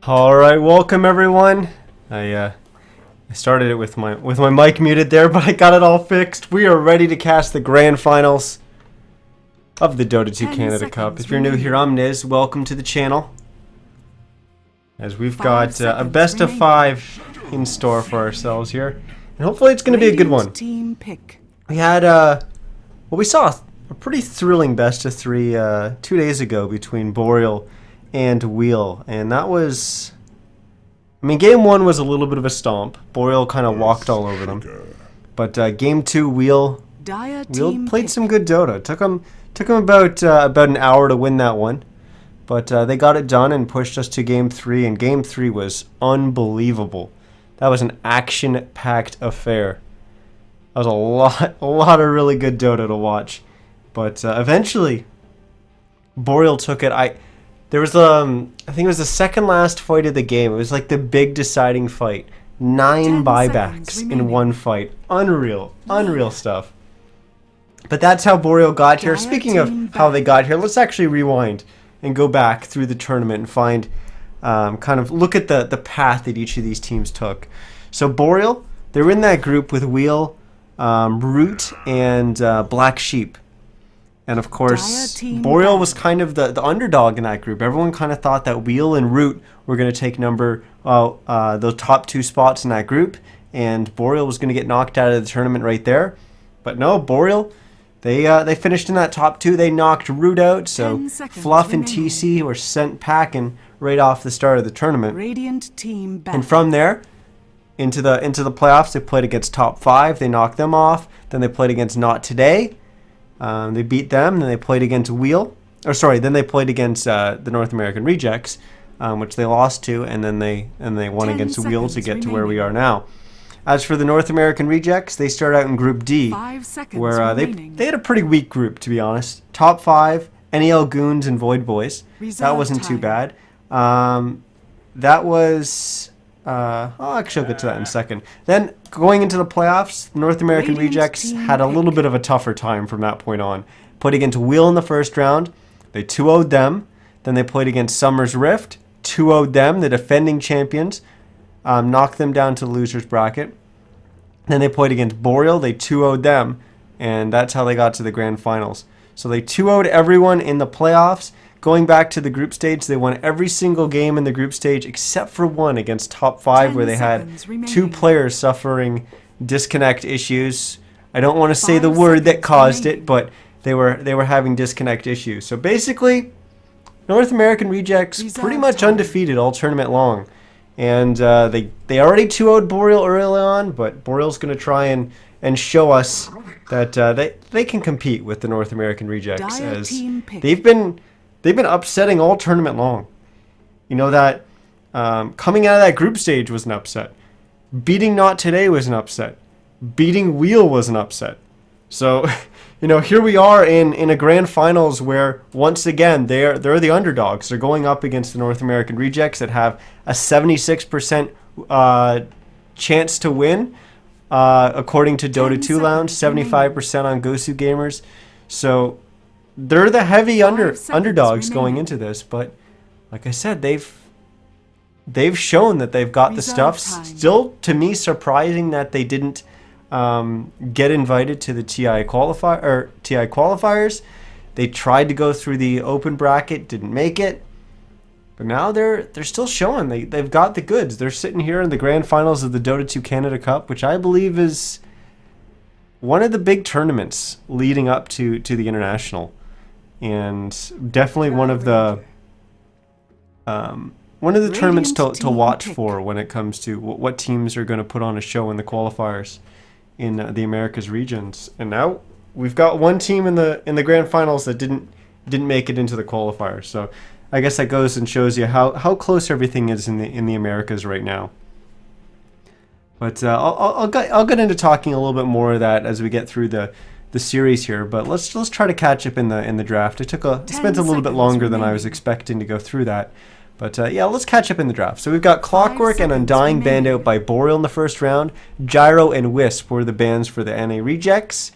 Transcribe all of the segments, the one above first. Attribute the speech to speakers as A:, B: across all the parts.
A: All right, welcome everyone. I started it with my mic muted there, but I got it all fixed. We are ready to cast the grand finals of the Dota 2 Canada Cup. If you're new here, I'm Niz. Welcome to the channel. As we've got a best of 5 in store for ourselves here, and hopefully it's going to be a good one. We had we saw a pretty thrilling best of 3 2 days ago between Boreal and Wheel, and that was, I mean, game 1 was a little bit of a stomp. Boreal kind of walked all over them, but game 2, Wheel played some good Dota. It took them about an hour to win that one, but they got it done and pushed us to game 3, and game 3 was unbelievable. That was an action-packed affair. That was a lot of really good Dota to watch, but eventually Boreal took it. There was I think it was the second last fight of the game. It was like the big deciding fight. 9 buybacks in one fight. Unreal stuff. But that's how Boreal got here. Speaking of how they got here, let's actually rewind and go back through the tournament and find, kind of look at the path that each of these teams took. So Boreal, they were in that group with Wheel, Root, and Black Sheep. And of course, Boreal was kind of the underdog in that group. Everyone kind of thought that Wheel and Root were going to take the top 2 spots in that group, and Boreal was going to get knocked out of the tournament right there. But no, Boreal, they finished in that top 2. They knocked Root out, so Fluff and TC were sent packing right off the start of the tournament. And from there, into the playoffs, they played against top 5. They knocked them off. Then they played against Not Today. They beat them, then they played against Wheel. Then they played against the North American Rejects, which they lost to, and then they won against Wheel to get to where we are now. As for the North American Rejects, they start out in Group D, where they had a pretty weak group, to be honest. Top 5, NEL Goons and Void Boys. That wasn't too bad. That was... actually, I'll get to that in a second. Then, going into the playoffs, North American Rejects had a little bit of a tougher time from that point on. Played against Wheel in the first round. They 2-0'd them. Then they played against Summer's Rift. 2-0'd them, the defending champions. Knocked them down to the loser's bracket. Then they played against Boreal. They 2-0'd them. And that's how they got to the grand finals. So they 2-0'd everyone in the playoffs. Going back to the group stage, they won every single game in the group stage except for one against top 5, where they had 2 players suffering disconnect issues. I don't want to say the word that caused it, but they were having disconnect issues. So basically, North American Rejects pretty much undefeated all tournament long. And they already 2-0'd Boreal early on, but Boreal's going to try and show us that they can compete with the North American Rejects, as they've been upsetting all tournament long. You know that coming out of that group stage was an upset. Beating Not Today was an upset. Beating Wheel was an upset. So, here we are in a grand finals where, once again, they're the underdogs. They're going up against the North American Rejects that have a 76% chance to win, according to Dota 2 Lounge, 75% on Gosu Gamers. So they're the heavy underdogs going into this, but like I said, they've shown that they've got the stuff. Still, to me, surprising that they didn't get invited to the TI qualifiers. They tried to go through the open bracket, didn't make it, but now they're still showing they've got the goods. They're sitting here in the grand finals of the Dota 2 Canada Cup, which I believe is one of the big tournaments leading up to the international. And definitely one of the tournaments to watch for when it comes to what teams are going to put on a show in the qualifiers in the Americas regions. And now we've got one team in the grand finals that didn't make it into the qualifiers. So I guess that goes and shows you how close everything is in the Americas right now. But I'll get into talking a little bit more of that as we get through the series here, but let's try to catch up in the draft. It spent a little bit longer than I was expecting to go through that, but yeah, let's catch up in the draft. So we've got Clockwork and Undying banned out by Boreal in the first round. Gyro and Wisp were the bans for the NA Rejects.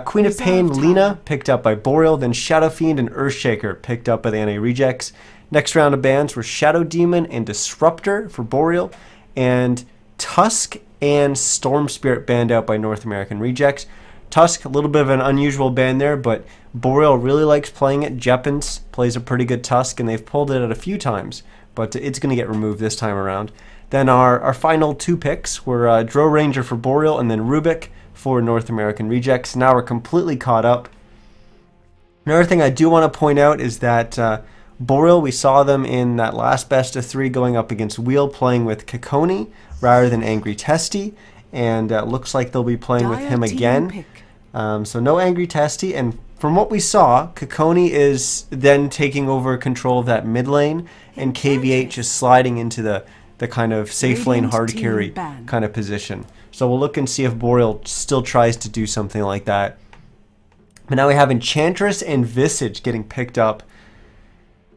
A: Queen of Pain, Lina, picked up by Boreal. Then Shadow Fiend and Earthshaker, picked up by the NA Rejects. Next round of bans were Shadow Demon and Disruptor for Boreal. And Tusk and Storm Spirit banned out by North American Rejects. Tusk, a little bit of an unusual ban there, but Boreal really likes playing it. Jeppins plays a pretty good Tusk, and they've pulled it out a few times, but it's going to get removed this time around. Then our final 2 picks were Dro Ranger for Boreal and then Rubik for North American Rejects. Now we're completely caught up. Another thing I do want to point out is that Boreal, we saw them in that last best of 3 going up against Wheel, playing with Kikoni rather than Angry Testy, and looks like they'll be playing with him again. So no Angry Testy, and from what we saw, Kikoni is then taking over control of that mid lane, and KVH is sliding into the kind of safe lane hard carry kind of position. So we'll look and see if Boreal still tries to do something like that. But now we have Enchantress and Visage getting picked up.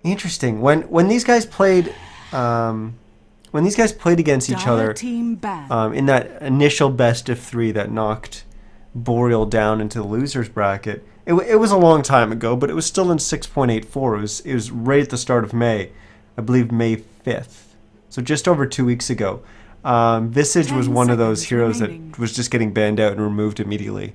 A: Interesting. When these guys played against each other in that initial best of 3 that knocked Boreal down into the losers bracket, it was a long time ago, but it was still in 6.84. It was right at the start of May, I believe May 5th. So just over 2 weeks ago. Visage was one of those heroes that was just getting banned out and removed immediately.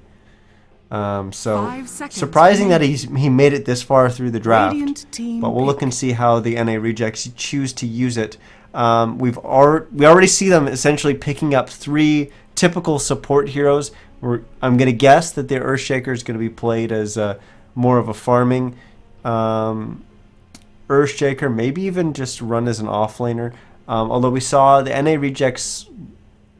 A: So surprising that he made it this far through the draft. But we'll look and see how the NA Rejects choose to use it. We already see them essentially picking up 3 typical support heroes. I'm going to guess that the Earthshaker is going to be played as more of a farming Earthshaker, maybe even just run as an offlaner. Although we saw the NA Rejects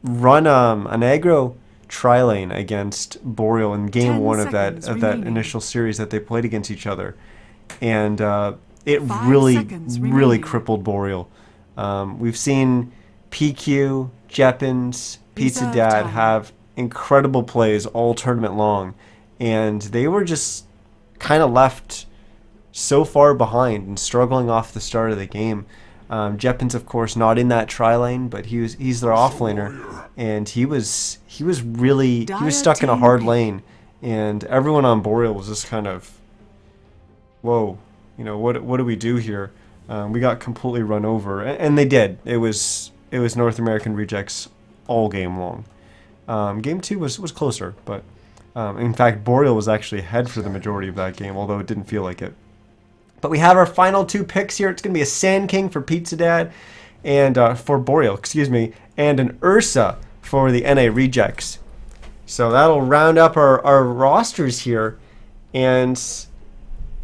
A: run an aggro tri-lane against Boreal in game 1 of that initial series that they played against each other, and it really crippled Boreal. We've seen PQ, Jeppins, Pizza Dad have incredible plays all tournament long, and they were just kind of left so far behind and struggling off the start of the game. Jeppins, of course, not in that tri-lane, but he's their offlaner, and he was stuck in a hard lane, and everyone on Boreal was just kind of, whoa, what do we do here? We got completely run over, and they did. It was North American Rejects all game long. Game 2 was closer, but in fact, Boreal was actually ahead for the majority of that game, although it didn't feel like it. But we have our final 2 picks here. It's going to be a Sand King for Pizza Dad, and for Boreal, and an Ursa for the NA Rejects. So that'll round up our rosters here, and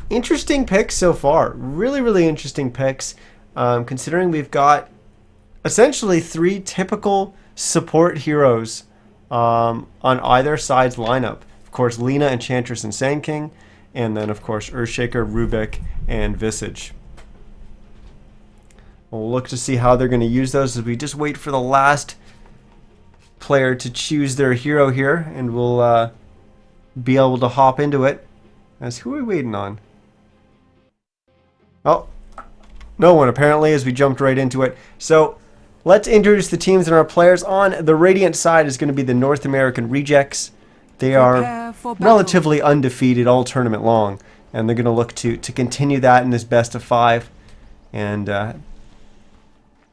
A: interesting picks so far. Really interesting picks, considering we've got essentially 3 typical support heroes on either side's lineup. Of course, Lina, Enchantress, and Sand King. And then, of course, Earthshaker, Rubik, and Visage. We'll look to see how they're going to use those as we just wait for the last player to choose their hero here. And we'll be able to hop into it. As who are we waiting on? Oh, no one apparently, as we jumped right into it. So let's introduce the teams and our players. On the Radiant side is going to be the North American Rejects. They are relatively undefeated all tournament long, and they're going to look to continue that in this best of 5, and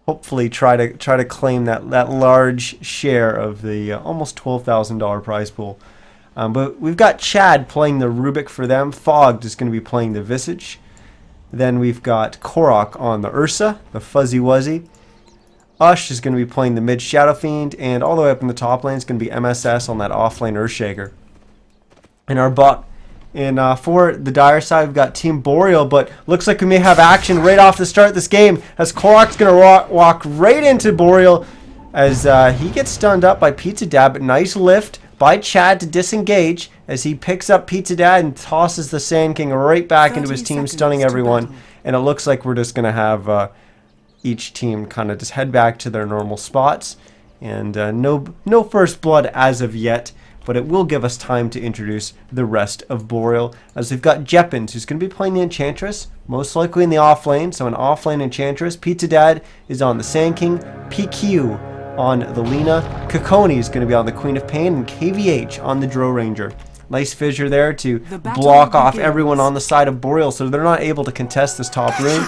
A: hopefully try to claim that large share of the almost $12,000 prize pool. But we've got Chad playing the Rubik for them. Fogged is going to be playing the Visage. Then we've got Korok on the Ursa, the Fuzzy Wuzzy. Ush is going to be playing the mid Shadow Fiend, and all the way up in the top lane is going to be MSS on that offlane Earthshaker. And our bot for the Dire side, we've got Team Boreal, but looks like we may have action right off the start of this game, as Korok's going to walk right into Boreal as he gets stunned up by Pizza Dad, but nice lift by Chad to disengage as he picks up Pizza Dad and tosses the Sand King right back into his team, stunning everyone. And it looks like we're just going to have each team kind of just head back to their normal spots, and no first blood as of yet, but it will give us time to introduce the rest of Boreal, as we've got Jeppins, who's going to be playing the Enchantress, most likely in the off lane, so an off lane Enchantress. Pizza Dad is on the Sand King, PQ on the Lina, Kikoni is going to be on the Queen of Pain, and KVH on the Dro Ranger. Nice fissure there to block off everyone on the side of Boreal, so they're not able to contest this top rune.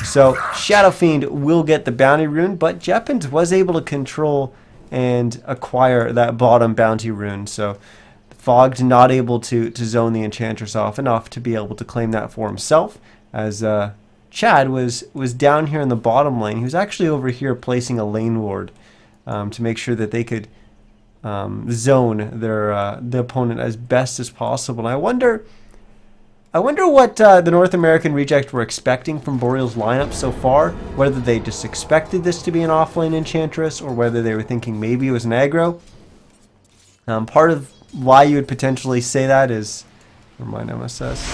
A: So Shadow Fiend will get the bounty rune, but Jeppins was able to control and acquire that bottom bounty rune. So Fogged not able to zone the Enchantress off enough to be able to claim that for himself, as Chad was down here in the bottom lane. He was actually over here placing a lane ward to make sure that they could zone the opponent as best as possible. And I wonder what the North American Rejects were expecting from Boreal's lineup so far, whether they just expected this to be an offlane Enchantress or whether they were thinking maybe it was an aggro. Part of why you would potentially say that is, never mind MSS.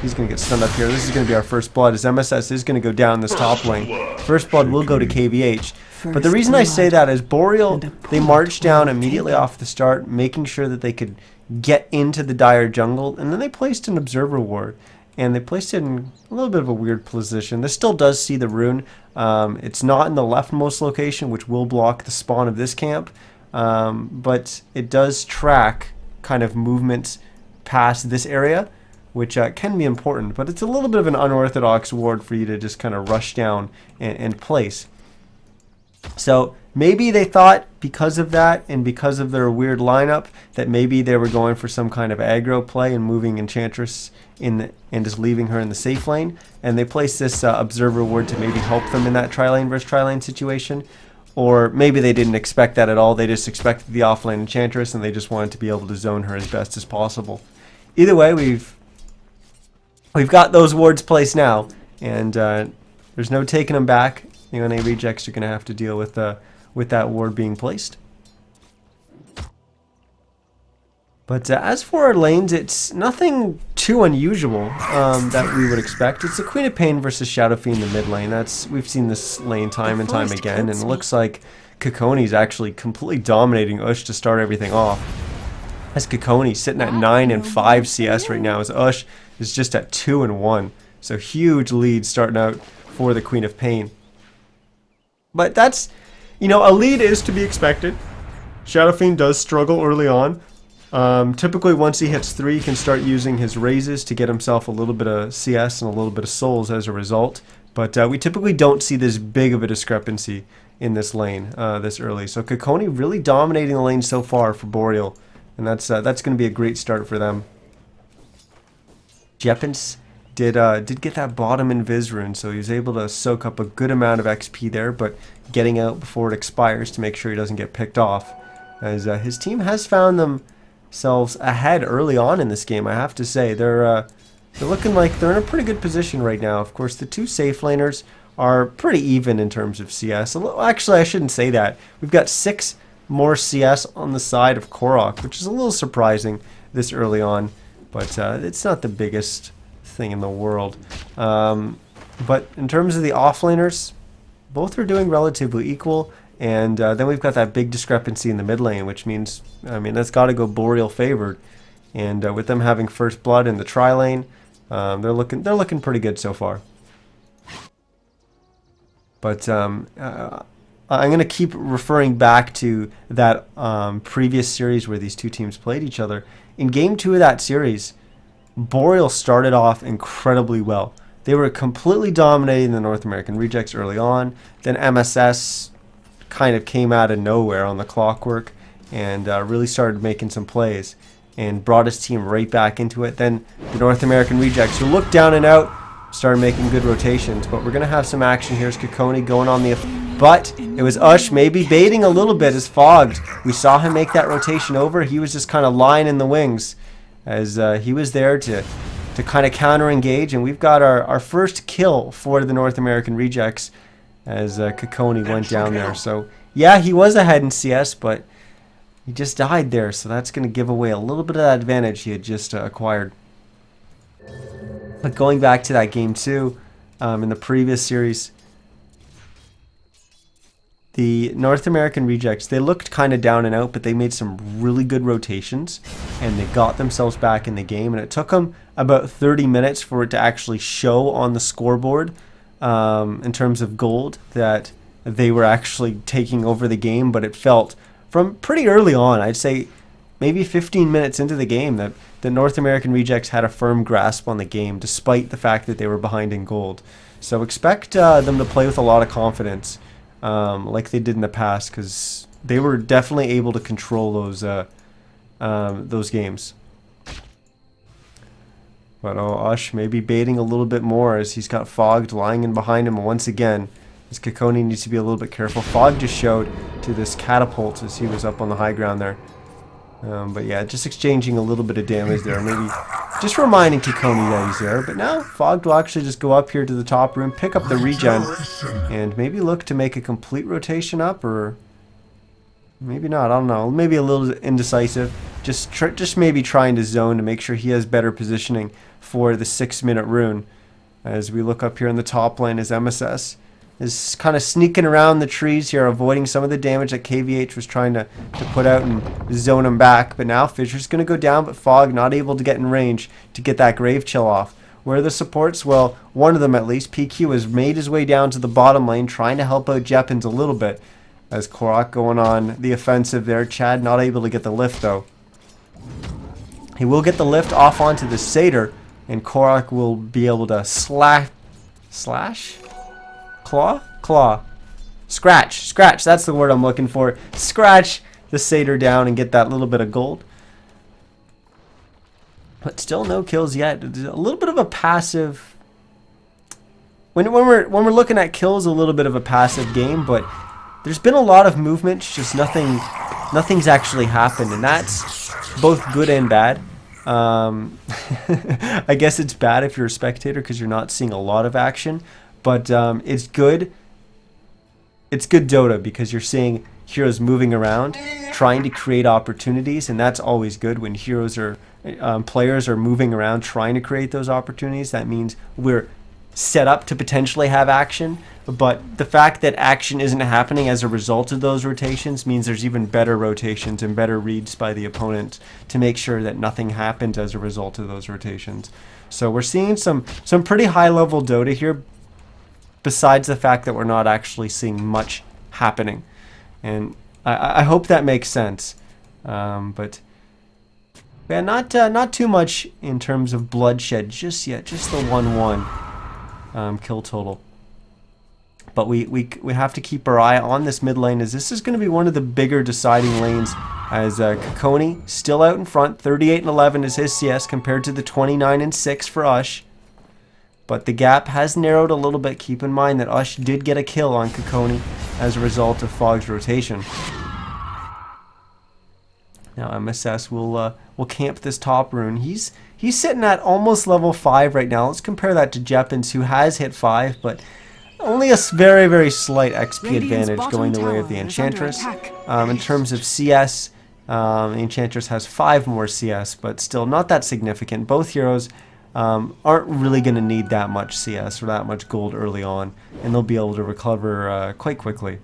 A: He's going to get stunned up here. This is going to be our first blood, as MSS is going to go down this top lane. First blood will go to KVH. But the reason I say that is Boreal, they marched down immediately off the start, making sure that they could get into the dire jungle, and then they placed an observer ward. And they placed it in a little bit of a weird position. This still does see the rune. It's not in the leftmost location, which will block the spawn of this camp. But it does track kind of movements past this area, which can be important, but it's a little bit of an unorthodox ward for you to just kind of rush down and place. So maybe they thought because of that and because of their weird lineup that maybe they were going for some kind of aggro play and moving Enchantress and just leaving her in the safe lane, and they placed this observer ward to maybe help them in that tri-lane versus tri-lane situation. Or maybe they didn't expect that at all. They just expected the offlane Enchantress and they just wanted to be able to zone her as best as possible. Either way, we've got those wards placed now, and there's no taking them back. The NA Rejects are going to have to deal with that ward being placed. But as for our lanes, it's nothing too unusual that we would expect. It's the Queen of Pain versus Shadow Fiend in the mid lane. We've seen this lane time and time again, and it looks like Kekoni's actually completely dominating Ush to start everything off. As Kekoni sitting at 9 and 5 CS right now, as Ush is just at 2 and 1. So huge lead starting out for the Queen of Pain. But that's, a lead is to be expected. Shadow Fiend does struggle early on. Typically once he hits 3, he can start using his raises to get himself a little bit of CS and a little bit of souls as a result. But we typically don't see this big of a discrepancy in this lane this early. So Kekoni really dominating the lane so far for Boreal, and that's going to be a great start for them. Jeppins did get that bottom invis rune, so he was able to soak up a good amount of XP there, but getting out before it expires to make sure he doesn't get picked off, as his team has found themselves ahead early on in this game. I have to say they're looking like they're in a pretty good position right now. Of course, the two safe laners are pretty even in terms of CS. Actually, I shouldn't say that. We've got 6 more CS on the side of Korok, which is a little surprising this early on, but it's not the biggest thing in the world. But in terms of the offlaners, both are doing relatively equal, and then we've got that big discrepancy in the mid lane, which means, that's got to go Boreal favored, and with them having first blood in the tri lane, they're looking pretty good so far. But I'm going to keep referring back to that previous series where these two teams played each other. In Game 2 of that series, Boreal started off incredibly well. They were completely dominating the North American Rejects early on. Then MSS kind of came out of nowhere on the clockwork and really started making some plays and brought his team right back into it. Then the North American Rejects, who looked down and out, started making good rotations. But we're going to have some action. Here's Kekoni going on the... But it was Ush maybe baiting a little bit as Fogged. We saw him make that rotation over. He was just kind of lying in the wings as he was there to kind of counter engage. And we've got our first kill for the North American Rejects as Kekoni went down there. So yeah, he was ahead in CS, but he just died there. So that's going to give away a little bit of that advantage he had just acquired. But going back to that Game 2 in the previous series, the North American Rejects, they looked kind of down and out, but they made some really good rotations, and they got themselves back in the game. And it took them about 30 minutes for it to actually show on the scoreboard in terms of gold that they were actually taking over the game. But it felt from pretty early on, I'd say maybe 15 minutes into the game that the North American Rejects had a firm grasp on the game, despite the fact that they were behind in gold. So expect them to play with a lot of confidence, like they did in the past, because they were definitely able to control those games. But Ush maybe baiting a little bit more as he's got Fogged lying in behind him once again. As Kokoni needs to be a little bit careful. Fogg just showed to this catapult as he was up on the high ground there. But yeah, just exchanging a little bit of damage there. Maybe just reminding Kokoni that he's there. But now Fogged will actually just go up here to the top room, pick up the regen, and maybe look to make a complete rotation up, or maybe not. I don't know. Maybe a little indecisive. Just maybe trying to zone to make sure he has better positioning for the 6-minute rune. As we look up here in the top lane as MSS is kind of sneaking around the trees here, avoiding some of the damage that KVH was trying to put out and zone him back. But now Fisher's going to go down, but Fogg not able to get in range to get that Grave Chill off. Where are the supports? Well, one of them at least, PQ, has made his way down to the bottom lane, trying to help out Jeppins a little bit. As Korok going on the offensive there. Chad not able to get the lift though. He will get the lift off onto the Satyr, and Korok will be able to slash? Claw? Scratch, that's the word I'm looking for. Scratch the Satyr down and get that little bit of gold. But still no kills yet. It's a little bit of a passive. When we're looking at kills, a little bit of a passive game, but there's been a lot of movement, just nothing's actually happened, and that's both good and bad. I guess it's bad if you're a spectator because you're not seeing a lot of action, but it's good. It's good Dota because you're seeing heroes moving around, trying to create opportunities, and that's always good when heroes are players are moving around trying to create those opportunities. That means we're set up to potentially have action, but the fact that action isn't happening as a result of those rotations means there's even better rotations and better reads by the opponent to make sure that nothing happens as a result of those rotations. So we're seeing some pretty high level Dota here, besides the fact that we're not actually seeing much happening, and I hope that makes sense. But yeah, not too much in terms of bloodshed just yet, just the 1-1 kill total. But we have to keep our eye on this mid lane, as this is going to be one of the bigger deciding lanes, as Kokoni still out in front. 38-11 is his CS compared to the 29-6 for Ush. But the gap has narrowed a little bit. Keep in mind that Ush did get a kill on Kokoni as a result of Fogg's rotation. Now MSS will camp this top rune. He's sitting at almost level 5 right now. Let's compare that to Jeppins, who has hit 5, but only a very, very slight XP advantage going the way of the Enchantress. In terms of CS, the Enchantress has 5 more CS, but still not that significant. Both heroes aren't really going to need that much CS or that much gold early on, and they'll be able to recover quite quickly.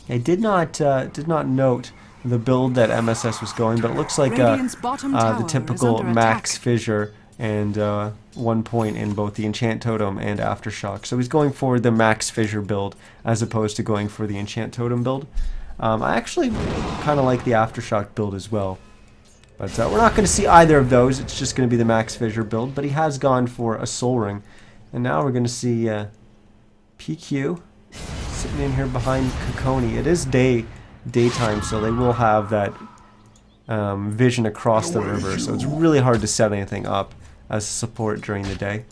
A: I did not note the build that MSS was going, but it looks like the typical max fissure and 1 point in both the Enchant Totem and Aftershock. So he's going for the max fissure build as opposed to going for the Enchant Totem build. I actually kind of like the Aftershock build as well. But we're not going to see either of those. It's just going to be the max fissure build. But he has gone for a Soul Ring. And now we're going to see PQ sitting in here behind Kokoni. It is daytime, so they will have that vision across the river. So it's really hard to set anything up as support during the day.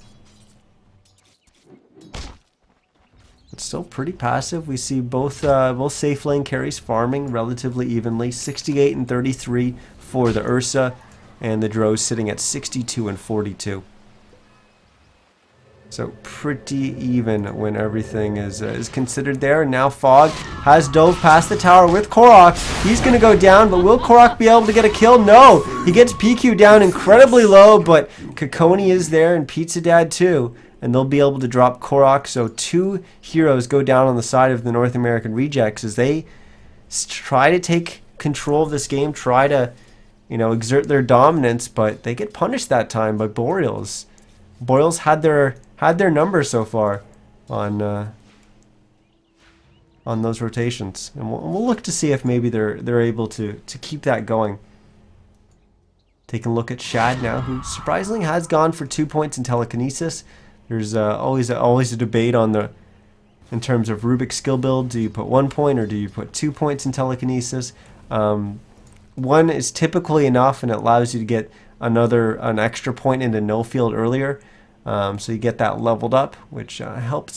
A: It's still pretty passive. We see both safe lane carries farming relatively evenly. 68 and 33 for the Ursa, and the Drows sitting at 62 and 42. So pretty even when everything is considered there. And now Fogg has dove past the tower with Korok. He's going to go down, but will Korok be able to get a kill? No! He gets PQ down incredibly low, but Kokoni is there and Pizza Dad too. And they'll be able to drop Korok. So 2 heroes go down on the side of the North American Rejects as they try to take control of this game, try to exert their dominance, but they get punished that time by Boreals. Boreals had their number so far on on those rotations, and we'll look to see if maybe they're able to keep that going. Taking a look at Shad now, who surprisingly has gone for 2 points in telekinesis. There's always a debate in terms of Rubik's skill build. Do you put 1 point or do you put 2 points in telekinesis? One is typically enough, and it allows you to get an extra point into no field earlier. So you get that leveled up, which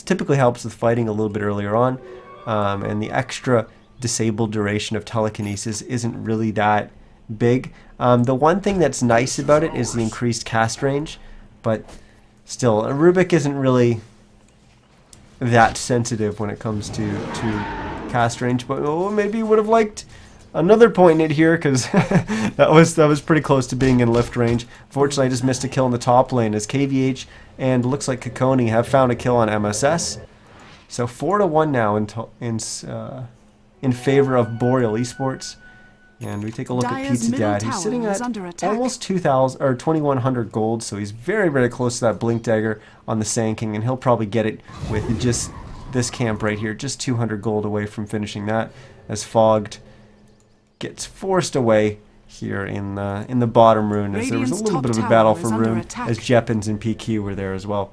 A: typically helps with fighting a little bit earlier on. And the extra disabled duration of telekinesis isn't really that big. The one thing that's nice about it is the increased cast range, but still, a Rubik isn't really that sensitive when it comes to cast range. But maybe you would have liked another point in it here, because that was pretty close to being in lift range. Fortunately, I just missed a kill in the top lane as KVH and looks like Kokoni have found a kill on MSS. So 4-1 now in favor of Boreal eSports. And we take a look at Pizza Dad. He's sitting at almost 2,000 or 2,100 gold, so he's very, very close to that Blink Dagger on the Sand King, and he'll probably get it with just this camp right here, just 200 gold away from finishing that, as Fogged gets forced away here in the bottom rune, as there was a little bit of a battle for rune, as Jeppins and PQ were there as well.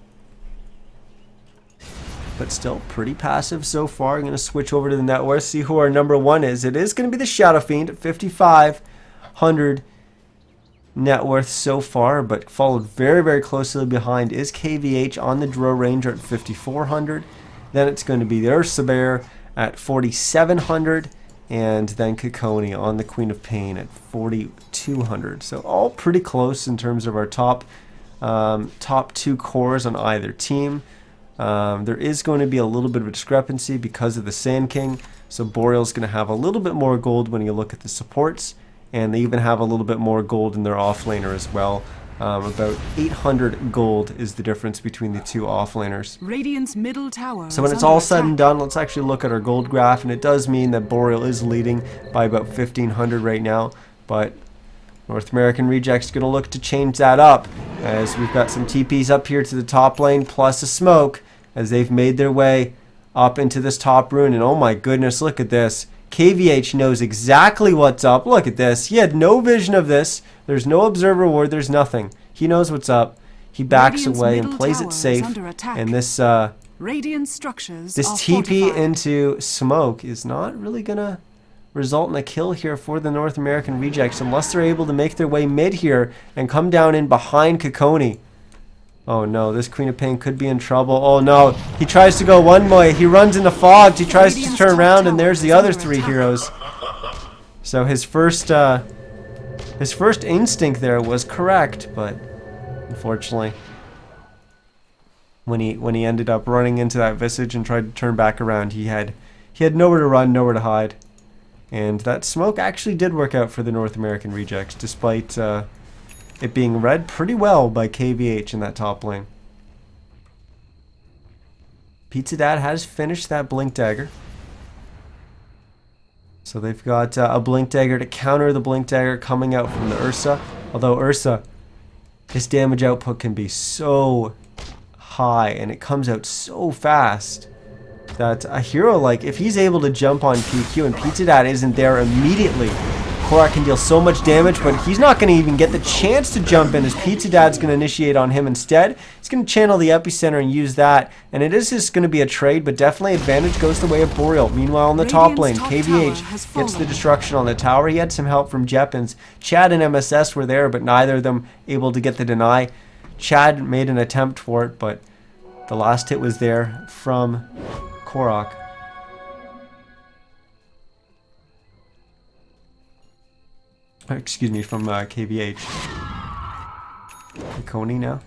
A: But still pretty passive so far. I'm going to switch over to the net worth, see who our number one is. It is going to be the Shadow Fiend at 5,500 net worth so far, but followed very, very closely behind is KVH on the Drow Ranger at 5,400. Then it's going to be the Ursa Bear at 4,700, and then Kokoni on the Queen of Pain at 4,200. So all pretty close in terms of our top two cores on either team. There is going to be a little bit of a discrepancy because of the Sand King, so Boreal's going to have a little bit more gold when you look at the supports, and they even have a little bit more gold in their offlaner as well. About 800 gold is the difference between the two offlaners.
B: Radiant's middle tower.
A: So when it's all said and done, let's actually look at our gold graph, and it does mean that Boreal is leading by about 1,500 right now, but North American Reject's going to look to change that up, as we've got some TPs up here to the top lane, plus a smoke, as they've made their way up into this top rune. And oh my goodness, look at this. KVH knows exactly what's up. Look at this. He had no vision of this. There's no observer ward. There's nothing. He knows what's up. He backs away and plays it safe. And this
B: Radiant structures
A: this TP into smoke is not really going to result in a kill here for the North American Rejects, unless they're able to make their way mid here and come down in behind Kokoni. Oh no, this Queen of Pain could be in trouble. Oh no, he tries to go one way. He runs into Fogged. He tries to turn around, and there's the other three heroes. So his first instinct there was correct, but unfortunately, when he ended up running into that Visage and tried to turn back around, he had nowhere to run, nowhere to hide. And that smoke actually did work out for the North American Rejects, despite it being read pretty well by KVH in that top lane. Pizza Dad has finished that Blink Dagger. So they've got a Blink Dagger to counter the Blink Dagger coming out from the Ursa. Although Ursa, his damage output can be so high, and it comes out so fast, that a hero like, if he's able to jump on PQ and Pizza Dad isn't there immediately, Korak can deal so much damage, but he's not going to even get the chance to jump in, as Pizza Dad's going to initiate on him instead. He's going to channel the epicenter and use that, and it is just going to be a trade, but definitely advantage goes the way of Boreal. Meanwhile, in the top lane, KVH gets the destruction on the tower. He had some help from Jeppins. Chad and MSS were there, but neither of them able to get the deny. Chad made an attempt for it, but the last hit was there from Korak. Excuse me, from KVH. Kokoni now.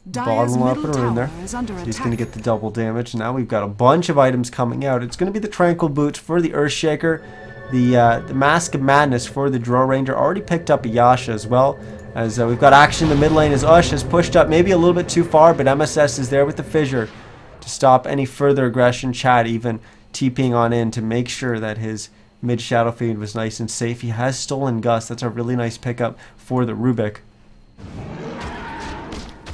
A: Bottom up and in there. So he's going to get the double damage. Now we've got a bunch of items coming out. It's going to be the Tranquil Boots for the Earthshaker. The Mask of Madness for the Drow Ranger. Already picked up a Yasha as well. As we've got action in the mid lane as Ush has pushed up maybe a little bit too far, but MSS is there with the Fissure to stop any further aggression. Chad even TPing on in to make sure that his mid Shadow Fiend was nice and safe. He has stolen Gust. That's a really nice pickup for the Rubik.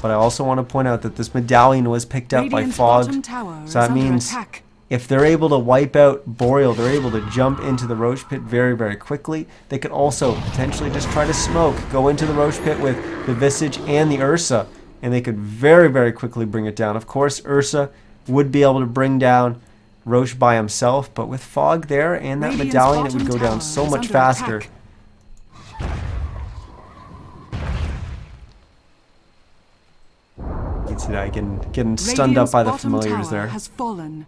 A: But I also want to point out that this medallion was picked up by Fogged. So that means if they're able to wipe out Boreal, they're able to jump into the Roach Pit very, very quickly. They could also potentially just try to smoke, go into the Roach Pit with the Visage and the Ursa, and they could very, very quickly bring it down. Of course, Ursa would be able to bring down Roach by himself, but with Fog there and that medallion, it would go down so much faster. You can see that getting stunned up by the familiars there.
B: Has fallen.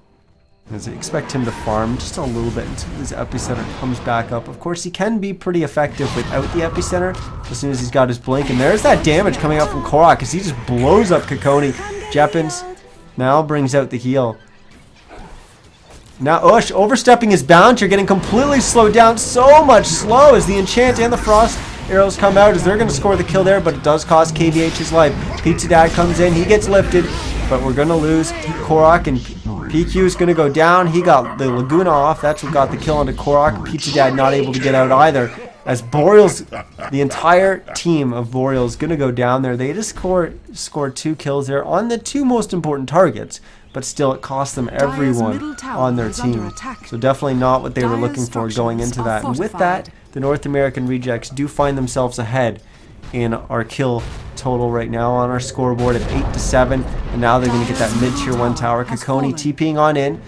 A: As I expect him to farm just a little bit until his epicenter comes back up. Of course, he can be pretty effective without the epicenter as soon as he's got his blink. And there's that damage coming out from Korok as he just blows up Kokoni. Jeppins now brings out the heal. Now Ush overstepping his bounce. You're getting completely slowed down. So much slow as the enchant and the frost arrows come out as they're going to score the kill there, but it does cost KVH his life. Pizza Dad comes in. He gets lifted, but we're going to lose Korok, and PQ is going to go down. He got the Laguna off. That's what got the kill onto Korok. Pizza Dad not able to get out either. As Boreal's, the entire team of Boreal is going to go down there. They just scored 2 kills there on the 2 most important targets, but still it cost them everyone on their team. So definitely not what they were looking for going into that. And with that, the North American Rejects do find themselves ahead in our kill total right now on our scoreboard at 8-7, and now they're going to get that mid-tier 1 tower. Kokoni TPing on in,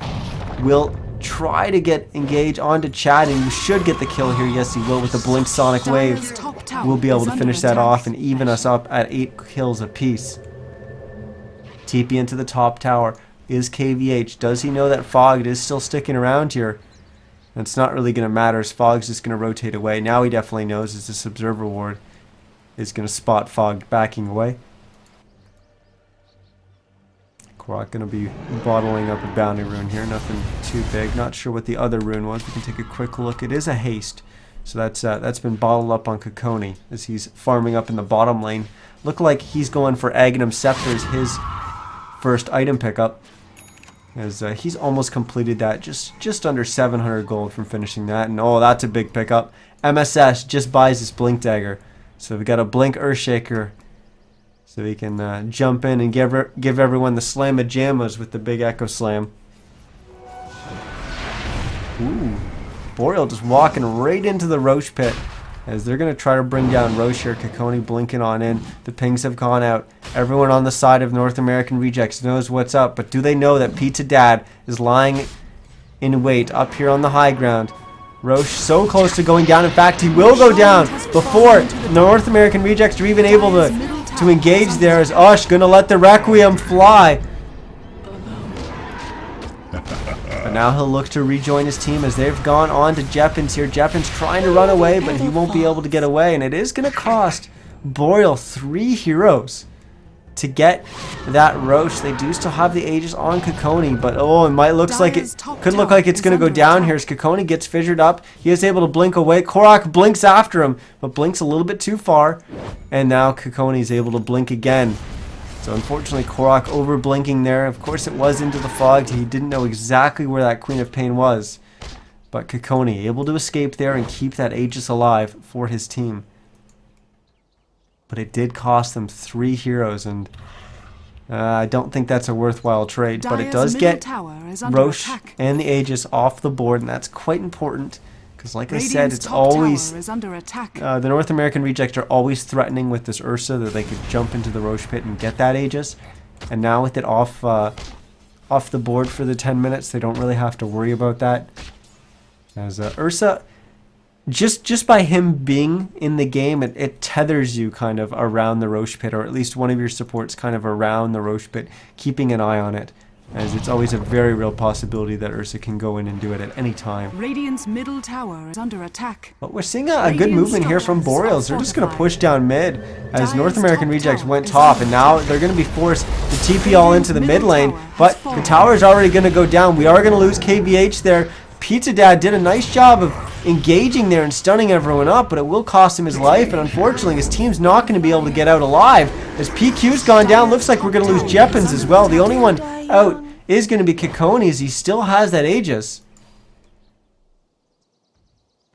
A: will try to get engaged onto Chad, and you should get the kill here. Yes, he will with the Blink Sonic Wave. We'll be able to finish that off and even us up at 8 kills apiece. TP into the top tower is KVH. Does he know that Fog is still sticking around here? It's not really going to matter as Fog's just going to rotate away. Now he definitely knows as this Observer Ward is going to spot Fog backing away. Korok going to be bottling up a bounty rune here. Nothing too big. Not sure what the other rune was. We can take a quick look. It is a haste. So that's been bottled up on Kokoni as he's farming up in the bottom lane. Look like he's going for Aghanim Scepters, his first item pickup. As he's almost completed that. Just under 700 gold from finishing that. And oh, that's a big pickup. MSS just buys this Blink Dagger. So we got a Blink Earthshaker, so we can jump in and give everyone the Slamma-Jammas with the big Echo Slam. Ooh, Boreal just walking right into the Roach Pit as they're going to try to bring down Roach here. Kokoni blinking on in. The pings have gone out. Everyone on the side of North American Rejects knows what's up, but do they know that Pizza Dad is lying in wait up here on the high ground? Roche so close to going down. In fact, he will go down before the North American Rejects are even able to engage there, as Ush going to let the Requiem fly. But now he'll look to rejoin his team as they've gone on to Jeppins here. Jeppins trying to run away, but he won't be able to get away, and it is going to cost Boreal 3 heroes to get that Roach. They do still have the Aegis on Kokoni, but oh, could look like it's going to go down here as Kokoni gets fissured up. He is able to blink away. Korok blinks after him, but blinks a little bit too far, and now Kokoni is able to blink again. So unfortunately, Korok over blinking there. Of course, it was into the fog. He didn't know exactly where that Queen of Pain was, but Kokoni able to escape there and keep that Aegis alive for his team. But it did cost them 3 heroes, and I don't think that's a worthwhile trade. But it does get Roche and the Aegis off the board, and that's quite important. Because like I said, it's always... the North American Rejects are always threatening with this Ursa that they could jump into the Roche Pit and get that Aegis. And now with it off the board for the 10 minutes, they don't really have to worry about that. As Ursa... Just by him being in the game, it tethers you kind of around the Roche Pit, or at least one of your supports kind of around the Roche Pit, keeping an eye on it, as it's always a very real possibility that Ursa can go in and do it at any time.
B: Radiant's middle tower is under attack.
A: But we're seeing a good movement here from Boreals. They're just going to push down mid as North American Rejects went top, and now they're going to be forced to TP all into the mid lane, but the tower is already going to go down. We are going to lose KVH there. Pizza Dad did a nice job of engaging there and stunning everyone up, but it will cost him his life, and unfortunately his team's not going to be able to get out alive. As PQ's gone down, looks like we're going to lose Jeppins as well. The only one out is going to be Kokoni as he still has that Aegis.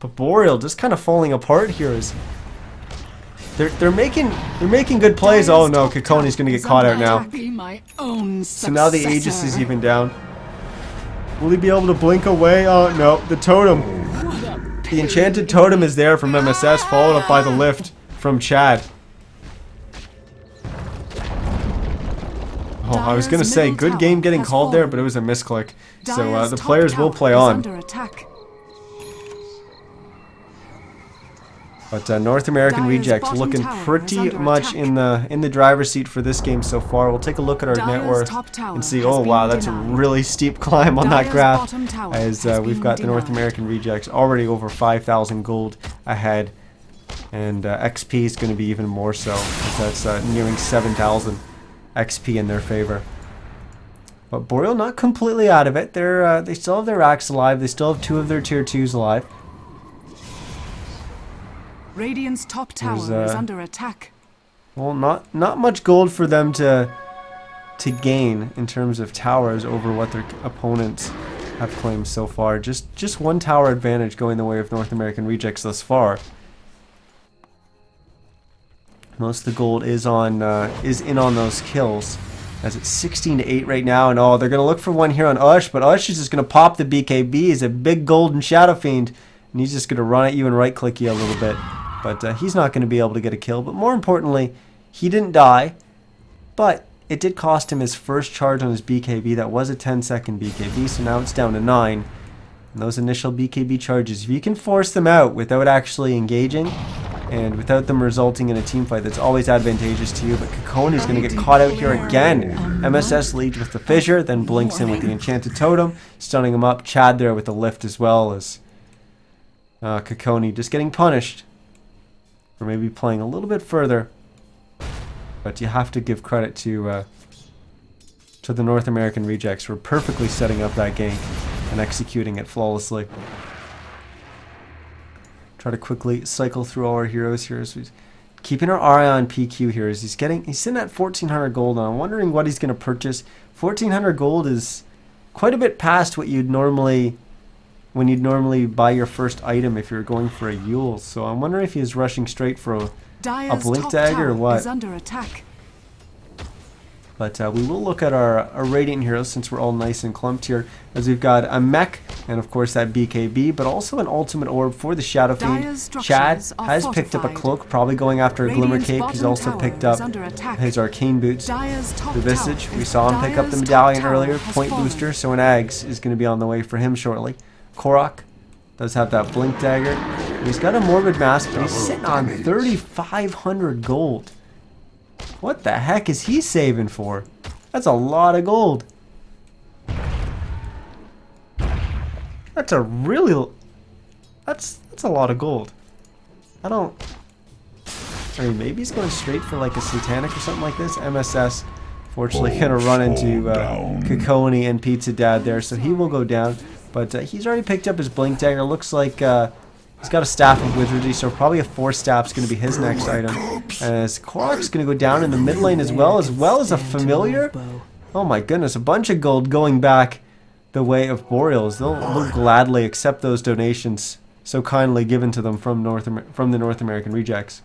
A: But Boreal just kind of falling apart here as they're making good plays. Oh no, Kokoni's going to get caught out now. So now the Aegis is even down. Will he be able to blink away? Oh, no. The totem. The enchanted totem is there from MSS, followed up by the lift from Chad. Oh, I was going to say, good game getting called there, but it was a misclick. So the players will play on. But North American Rejects looking pretty much in the driver's seat for this game so far. We'll take a look at our net worth and see, oh wow, that's a really steep climb on that graph, as we've got the North American Rejects already over 5,000 gold ahead, and XP is going to be even more so, as that's nearing 7,000 XP in their favor. But Boreal not completely out of it. They still have their Axe alive. They still have 2 of their tier 2s alive.
B: Radiant's top tower is under attack.
A: Well, not much gold for them to gain in terms of towers over what their opponents have claimed so far. Just 1 tower advantage going the way of North American Rejects thus far. Most of the gold is in on those kills, as it's 16-8 right now. And oh, they're gonna look for one here on Ush, but Ush is just gonna pop the BKB. He's a big golden Shadow Fiend, and he's just gonna run at you and right click you a little bit. But he's not going to be able to get a kill. But more importantly, he didn't die. But it did cost him his first charge on his BKB. That was a 10-second BKB, so now it's down to 9. And those initial BKB charges, if you can force them out without actually engaging, and without them resulting in a team fight, that's always advantageous to you. But Kakoni's going to get caught out here again. MSS leads with the Fissure, then blinks him with the Enchanted Totem, stunning him up. Chad there with the lift as well, as Kakoni just getting punished. Or maybe playing a little bit further, but you have to give credit to the North American Rejects for perfectly setting up that gank and executing it flawlessly. Try to quickly cycle through all our heroes here, as we're keeping our eye on PQ here. As he's sitting at 1,400 gold, and I'm wondering what he's going to purchase. 1,400 gold is quite a bit past what you'd normally buy your first item if you're going for a Yule. So I'm wondering if he's rushing straight for a blink dagger or what. But we will look at our Radiant heroes, since we're all nice and clumped here, as we've got a mech and of course that BKB, but also an ultimate orb for the Shadow Fiend. Chad has picked up a cloak, probably going after a Glimmer Cape. He's also picked up his arcane boots. The Visage, we saw him pick up the medallion earlier, point booster, so an Ags is going to be on the way for him shortly. Korok does have that blink dagger. He's got a morbid mask, but he's sitting on 3,500 gold. What the heck is he saving for? That's a lot of gold. That's a lot of gold. I mean, maybe he's going straight for like a Satanic or something like this. MSS, fortunately, gonna run into Kakoni and Pizza Dad there, so he will go down. But he's already picked up his blink dagger. Looks like he's got a Staff of Wizardry, so probably a 4-staff is going to be his next item. As Korok's going to go down in the mid lane as well as a familiar. Oh my goodness, a bunch of gold going back the way of Boreals. They'll gladly accept those donations so kindly given to them from the North American Rejects.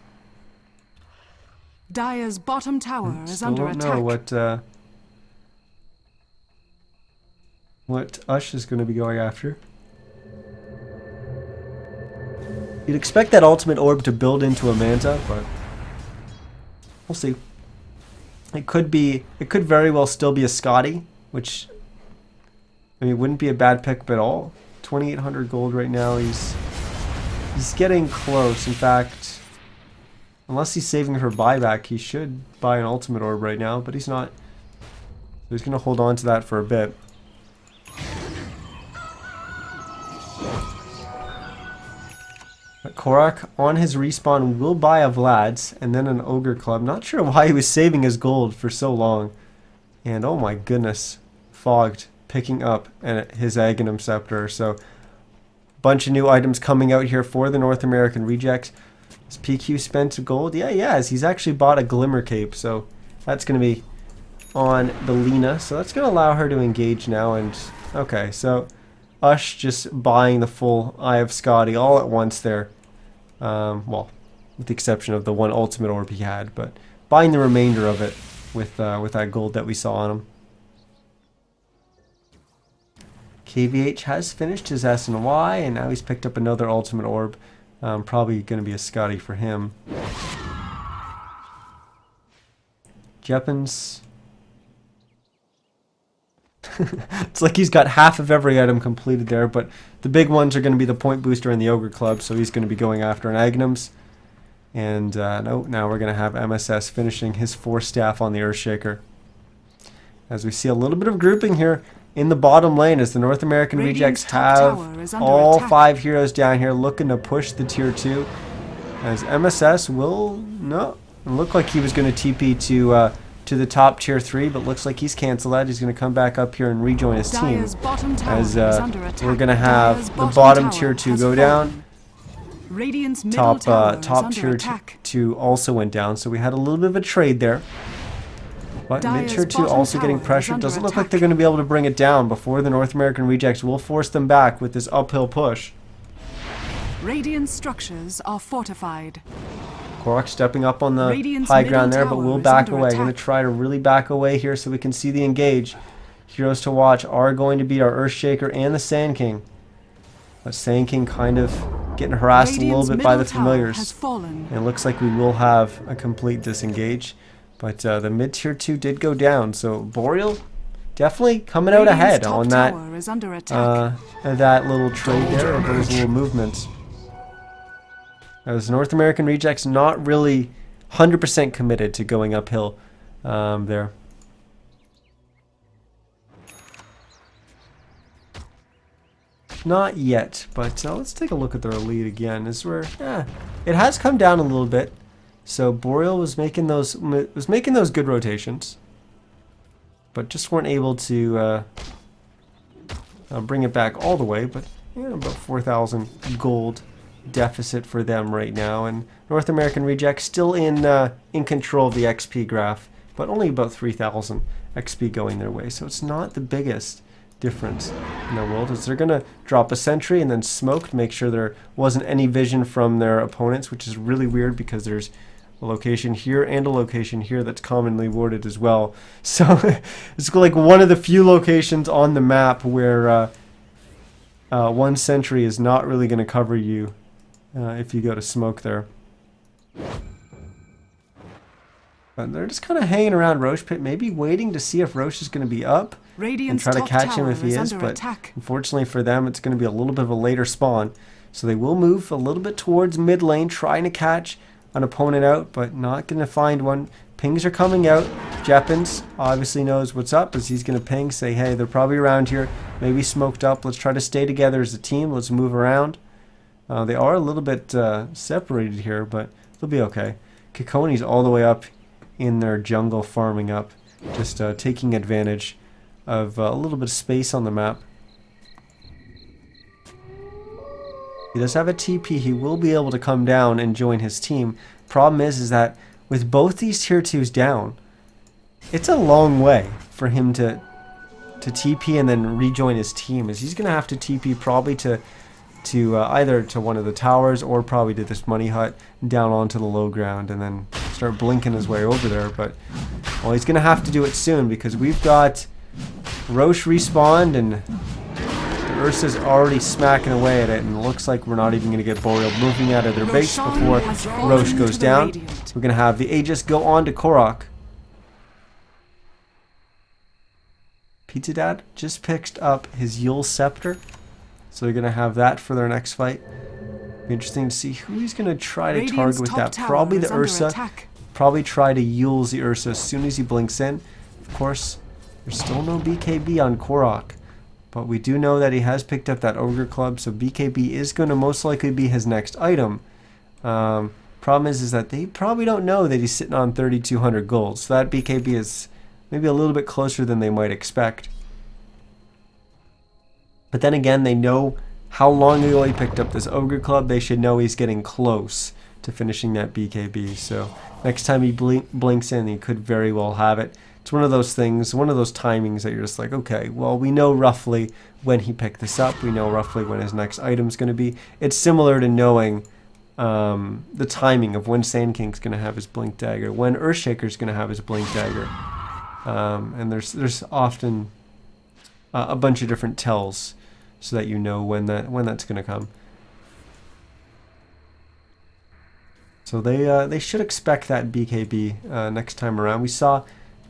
B: Dire's bottom tower is under attack.
A: I don't know what Ush is going to be going after. You'd expect that ultimate orb to build into a Manta, but we'll see. It could very well still be a Scotty, which, I mean, wouldn't be a bad pick at all. 2,800 gold right now. He's getting close. In fact, unless he's saving for buyback, he should buy an ultimate orb right now, but he's not. So he's going to hold on to that for a bit. But Korok, on his respawn, will buy a Vlad's and then an Ogre Club. Not sure why he was saving his gold for so long. And oh my goodness, Fogged picking up his Aghanim Scepter. So, bunch of new items coming out here for the North American Rejects. Has PQ spent gold? Yeah, he has. He's actually bought a Glimmer Cape, so that's going to be on the Lina. So that's going to allow her to engage now. And okay, so Ush just buying the full Eye of Scotty all at once there. Well, with the exception of the one ultimate orb he had, but buying the remainder of it with that gold that we saw on him. KVH has finished his S and Y, and now he's picked up another ultimate orb. Probably going to be a Scotty for him. Jeppens. It's like he's got half of every item completed there, but the big ones are going to be the Point Booster and the Ogre Club, so he's going to be going after an Agnums. And no, now we're going to have MSS finishing his 4 staff on the Earthshaker. As we see a little bit of grouping here in the bottom lane as the North American Rejects have all 5 heroes down here looking to push the tier 2. As MSS will, no, it looked like he was going to TP to the top tier 3, but looks like he's canceled that. He's going to come back up here and rejoin his team. As we're going to have the bottom tier 2 go down. Top tier 2 also went down, so we had a little bit of a trade there. But mid tier 2 also getting pressured. Doesn't look like they're going to be able to bring it down before the North American Rejects will force them back with this uphill push.
B: Radiant structures are fortified.
A: Korok stepping up on the high ground there, but we'll back away. I'm going to try to really back away here so we can see the engage. Heroes to watch are going to be our Earthshaker and the Sand King. But Sand King kind of getting harassed a little bit by the familiars. And it looks like we will have a complete disengage. But the mid tier 2 did go down, so Boreal definitely coming out ahead on that that little trade there, or those little movements. As North American Rejects not really 100% committed to going uphill there. Not yet, but let's take a look at their lead again. This is where it has come down a little bit. So Boreal was making those good rotations, but just weren't able to bring it back all the way. But about 4,000 gold deficit for them right now, and North American Rejects still in control of the XP graph, but only about 3,000 XP going their way. So it's not the biggest difference in the world. As they're gonna drop a sentry and then smoke to make sure there wasn't any vision from their opponents, which is really weird because there's a location here and a location here that's commonly warded as well. So it's like one of the few locations on the map where one sentry is not really going to cover you if you go to smoke there. But they're just kind of hanging around Roche Pit, maybe waiting to see if Roche is going to be up and try to catch him if he is. But unfortunately for them, it's going to be a little bit of a later spawn. So they will move a little bit towards mid lane, trying to catch an opponent out, but not going to find one. Pings are coming out. Jeppens obviously knows what's up as he's going to ping, say, hey, they're probably around here, maybe smoked up. Let's try to stay together as a team. Let's move around. They are a little bit separated here, but they'll be okay. Kikoni's all the way up in their jungle farming up, just taking advantage of a little bit of space on the map. He does have a TP. He will be able to come down and join his team. Problem is that with both these tier 2s down, it's a long way for him to TP and then rejoin his team. As he's going to have to TP probably to either to one of the towers or probably to this money hut down onto the low ground and then start blinking his way over there. But well, he's going to have to do it soon because we've got Roche respawned and Ursa's already smacking away at it, and it looks like we're not even going to get Boreal moving out of their base before Roche goes down. We're going to have the Aegis go on to Korok. Pizza Dad just picked up his Yule Scepter, so they're going to have that for their next fight. Be interesting to see who he's going to try to target with that. Probably the Ursa. Probably try to Yule's the Ursa as soon as he blinks in. Of course, there's still no BKB on Korok. But we do know that he has picked up that Ogre Club, so BKB is going to most likely be his next item. Problem is that they probably don't know that he's sitting on 3,200 gold, so that BKB is maybe a little bit closer than they might expect. But then again, they know how long ago he picked up this Ogre Club. They should know he's getting close to finishing that BKB, so next time he blinks in, he could very well have it. It's one of those things, one of those timings that you're just like, okay, well, we know roughly when he picked this up. We know roughly when his next item's going to be. It's similar to knowing the timing of when Sand King's going to have his Blink Dagger, when Earthshaker's going to have his Blink Dagger. And there's often a bunch of different tells so that you know when that's going to come. So they should expect that BKB next time around. We saw,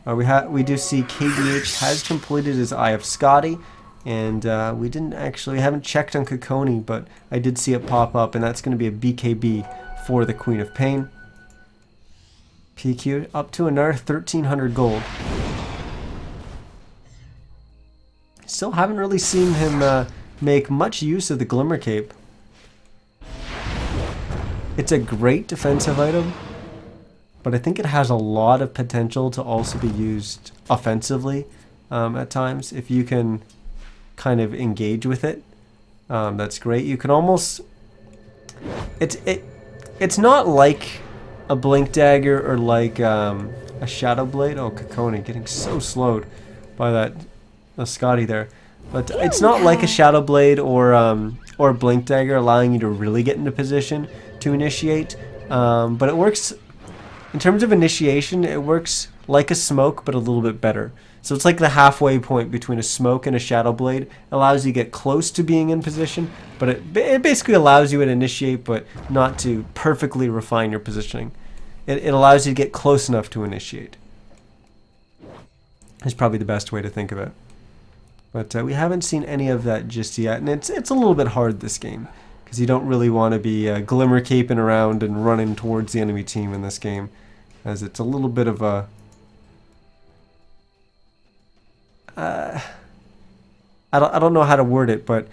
A: we do see KBH has completed his Eye of Scotty, and we haven't checked on Kokoni, but I did see it pop up, and that's going to be a BKB for the Queen of Pain. PQ up to another 1,300 gold. Still haven't really seen him make much use of the Glimmer Cape. It's a great defensive item, but I think it has a lot of potential to also be used offensively at times. If you can kind of engage with it, that's great. You can almost... It's not like a Blink Dagger or like a Shadow Blade. Oh, Kokoni getting so slowed by that Scotty there. But it's not like a Shadow Blade or Blink Dagger allowing you to really get into position to initiate, but it works in terms of initiation. It works like a smoke, but a little bit better. So it's like the halfway point between a smoke and a Shadow Blade. It allows you to get close to being in position, but it basically allows you to initiate, but not to perfectly refine your positioning. It allows you to get close enough to initiate. Is probably the best way to think of it. But we haven't seen any of that just yet, and it's a little bit hard this game, because you don't really want to be glimmer caping around and running towards the enemy team in this game, as it's a little bit of a... I don't know how to word it, but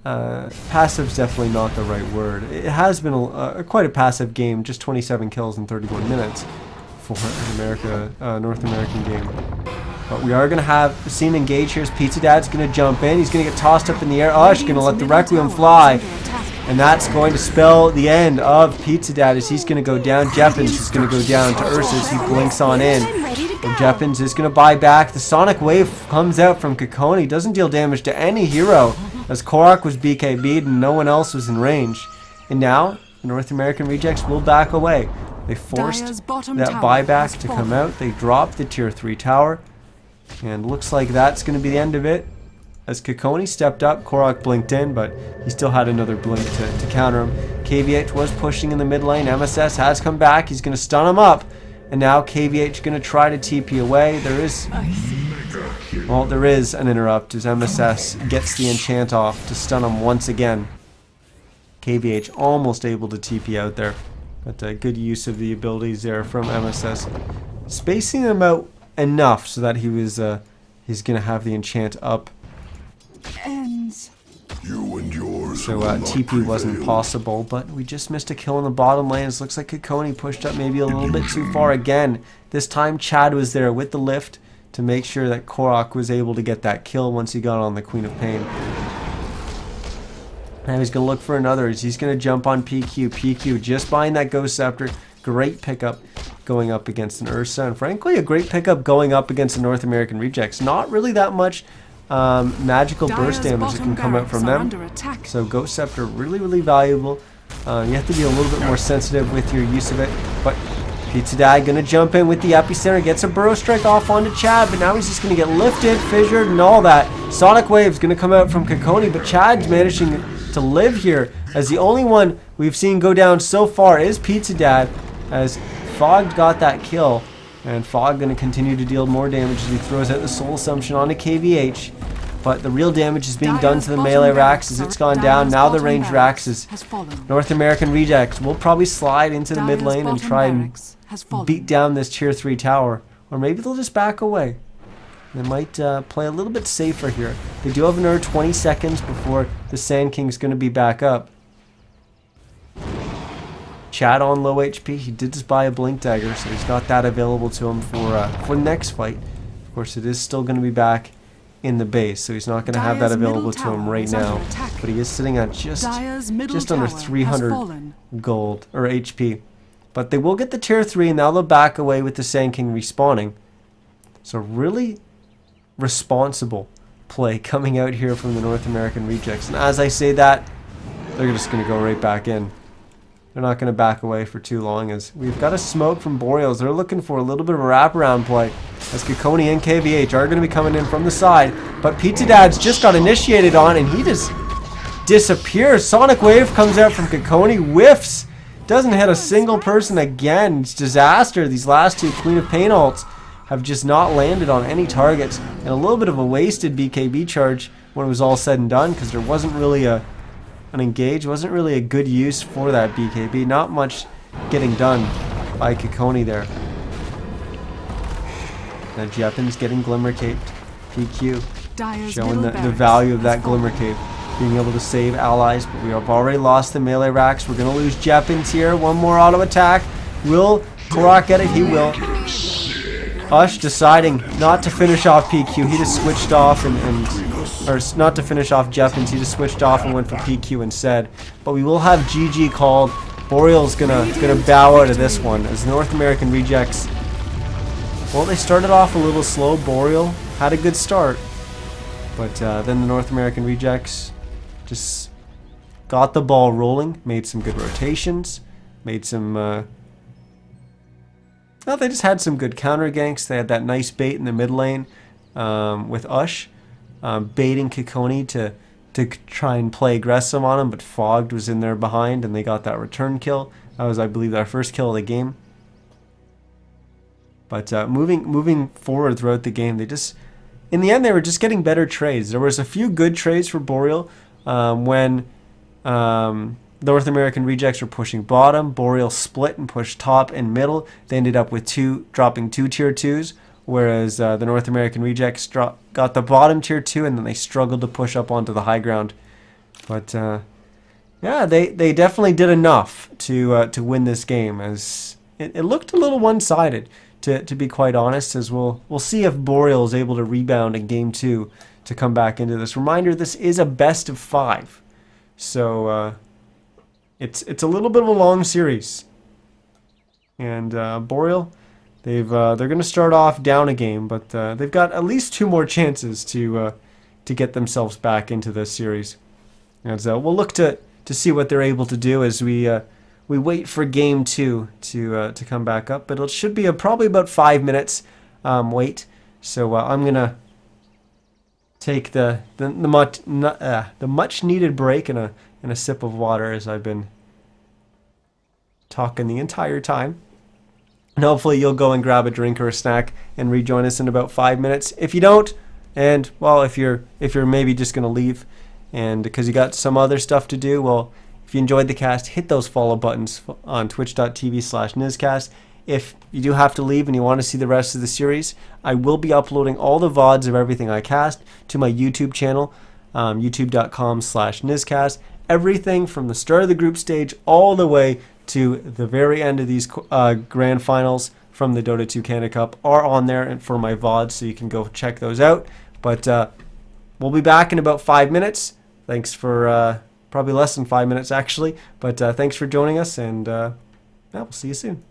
A: passive's definitely not the right word. It has been quite a passive game, just 27 kills in 31 minutes for an North American game. But we are going to have the scene engage here as Pizza Dad's going to jump in. He's going to get tossed up in the air. Oh, she's going to let the Requiem fly. And that's going to spell the end of Pizza Dad as he's going to go down. Jeppins is going to go down to Ursa as he blinks on in. And Jeppins is going to buy back. The Sonic Wave comes out from Kokoni. Doesn't deal damage to any hero as Korok was BKB'd and no one else was in range. And now the North American Rejects will back away. They forced that buyback to come out. They dropped the tier 3 tower. And looks like that's going to be the end of it. As Kokoni stepped up, Korok blinked in, but he still had another blink to counter him. KVH was pushing in the mid lane. MSS has come back. He's going to stun him up. And now KVH going to try to TP away. There is an interrupt as MSS gets the enchant off to stun him once again. KVH almost able to TP out there. But good use of the abilities there from MSS. Spacing them out enough so that he's going to have the enchant up. So TP wasn't possible, but we just missed a kill in the bottom lanes. Looks like Kokoni pushed up maybe a little bit too far again. This time Chad was there with the lift to make sure that Korok was able to get that kill once he got on the Queen of Pain. Now he's going to look for another. He's going to jump on PQ. PQ just buying that Ghost Scepter. Great pickup going up against an Ursa, and frankly a great pickup going up against the North American Rejects. Not really that much magical burst damage that can come out from them. So Ghost Scepter really valuable. You have to be a little bit more sensitive with your use of it. But Pizza Dad gonna jump in with the epicenter, gets a burrow strike off onto Chad, but now he's just gonna get lifted, fissured, and all that. Sonic Wave's gonna come out from Kokoni, but Chad's managing to live here as the only one we've seen go down so far is Pizza Dad, as Fog got that kill. And Fog going to continue to deal more damage as he throws out the Soul Assumption onto KVH. But the real damage is being done to the melee racks as it's gone down. Now the range racks is North American Rejects will probably slide into the mid lane and try and beat down this tier 3 tower. Or maybe they'll just back away. They might play a little bit safer here. They do have another 20 seconds before the Sand King's going to be back up. Chad on low HP. He did just buy a Blink Dagger, so he's got that available to him for next fight. Of course, it is still going to be back in the base, so he's not going to have that available to him right now. But he is sitting at just under 300 gold or HP. But they will get the tier 3, and now they'll back away with the Sand King respawning. So really responsible play coming out here from the North American Rejects. And as I say that, they're just going to go right back in. they're not going to back away for too long, as we've got a smoke from Boreals. They're looking for a little bit of a wraparound play, as Kikoni and KVH are going to be coming in from the side. But Pizza Dad's just got initiated on, and he just disappears. Sonic Wave comes out from Kikoni, whiffs, doesn't hit a single person again. It's disaster. These last two Queen of Pain ults have just not landed on any targets, and a little bit of a wasted BKB charge when it was all said and done, because there wasn't really an engage, wasn't really a good use for that BKB. Not much getting done by Kikoni there. Now Jeppin's getting Glimmer Caped. PQ showing the value of that Glimmer Cape, being able to save allies, but we have already lost the melee racks. We're going to lose Jeppins here. One more auto attack. Will Korok get it? He will. Ush deciding not to finish off PQ. He just switched off or not to finish off Jeppins. He just switched off and went for PQ instead. But we will have GG called. Boreal's gonna bow out of this one, as North American Rejects, well, they started off a little slow. Boreal had a good start, but then the North American Rejects just got the ball rolling, made some good rotations, made some well, they just had some good counter ganks. They had that nice bait in the mid lane with Ush, baiting Kikoni to try and play aggressive on him, but Fogged was in there behind, and they got that return kill. That was, I believe, our first kill of the game. But moving forward throughout the game, they just, in the end, they were just getting better trades. There was a few good trades for Boreal when North American Rejects were pushing bottom. Boreal split and pushed top and middle. They ended up with dropping two tier 2s, whereas the North American Rejects got the bottom tier 2, and then they struggled to push up onto the high ground. But yeah, they definitely did enough to win this game, as it looked a little one-sided, to be quite honest, as we'll see if Boreal is able to rebound in game 2 to come back into this. Reminder, this is a best of 5, so it's a little bit of a long series, and Boreal, they're going to start off down a game, but they've got at least 2 more chances to get themselves back into this series, and so we'll look to see what they're able to do as we wait for game 2 to come back up. But it should be probably about 5 minutes wait, so I'm gonna take the much needed break and a sip of water, as I've been talking the entire time. And hopefully you'll go and grab a drink or a snack and rejoin us in about 5 minutes. If you don't, and well, if you're maybe just gonna leave, and because you got some other stuff to do, well, if you enjoyed the cast, hit those follow buttons on twitch.tv/NizCast. If you do have to leave and you want to see the rest of the series, I will be uploading all the VODs of everything I cast to my YouTube channel, youtube.com/NizCast. Everything from the start of the group stage all the way to the very end of these grand finals from the Dota 2 Canada Cup are on there, and for my VODs, so you can go check those out. But we'll be back in about 5 minutes. Thanks for probably less than 5 minutes actually, but thanks for joining us, and yeah, we'll see you soon.